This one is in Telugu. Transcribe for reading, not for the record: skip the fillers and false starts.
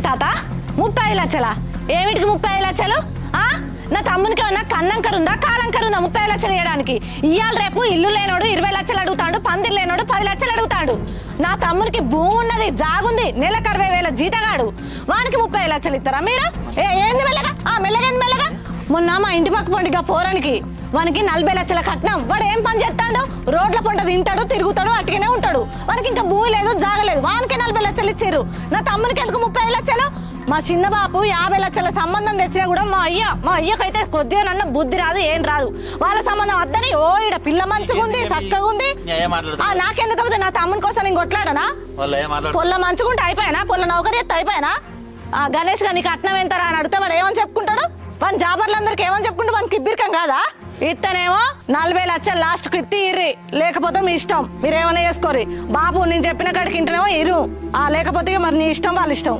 తాత 35 లక్షలా? ఏమిటికి 35 లక్షలు? నా తమ్మునికి ఏమన్నా కన్నంకర్ ఉందా కాలంకర్ ఉందా 30 లక్షలు ఇవ్వడానికి? ఇవాళ రేపు ఇల్లు లేనోడు 20 లక్షలు అడుగుతాడు, పందిరు లేనోడు 10 లక్షలు అడుగుతాడు. నా తమ్మునికి భూమి ఉన్నది, జాగుంది, నెలకు 60,000 జీతగాడు, వానికి 30 లక్షలు ఇస్తారా మీరు? ఏంది మెల్లగా మెల్లగా. మొన్న మా ఇంటి పక్క పండుగ పోరానికి వానికి 40 లక్షల కట్నం. వాడు ఏం పని చేస్తాడు? రోడ్ల పంట తింటాడు, తిరుగుతాడు, అట్టుగానే ఉంటాడు. వానికి ఇంకా భూమి లేదు, జాగలేదు, వానికి 40 లక్షలు ఇచ్చారు. నా తమ్మునికి ఎందుకు 35 లక్షలు? మా చిన్న బాపు 50 లక్షల సంబంధం తెచ్చినా కూడా మా అయ్యకైతే కొద్దిగా నన్న బుద్ధి రాదు, ఏం రాదు. వాళ్ళ సంబంధం వద్దని ఈడ పిల్ల మంచుకుంది, చక్కగా ఉంది. నాకెందుకు? నా తమ్ముని కోసం నేను కొట్లాడనా? పొల్ల మంచుకుంటే అయిపోయానా? పొల్ల నౌకరీ ఎత్తే అయిపోయానా? గణేష్ గా నీకు అట్నం ఎంతరా అని అడిగితే వాడు ఏమని చెప్పుకుంటాడు? వాని జాబర్లందరికి ఏమని చెప్పుకుంటే వానికి ఇబ్బిరికం కాదా? ఇత్తనేమో 40 లక్షలు లాస్ట్ కు ఇర్రి, లేకపోతే మీ ఇష్టం, మీరేమైనా చేసుకోరి. బాబు నేను చెప్పిన కాడికి ఇంటనేమో ఇరు, లేకపోతే మరి నీ ఇష్టం, వాళ్ళ ఇష్టం.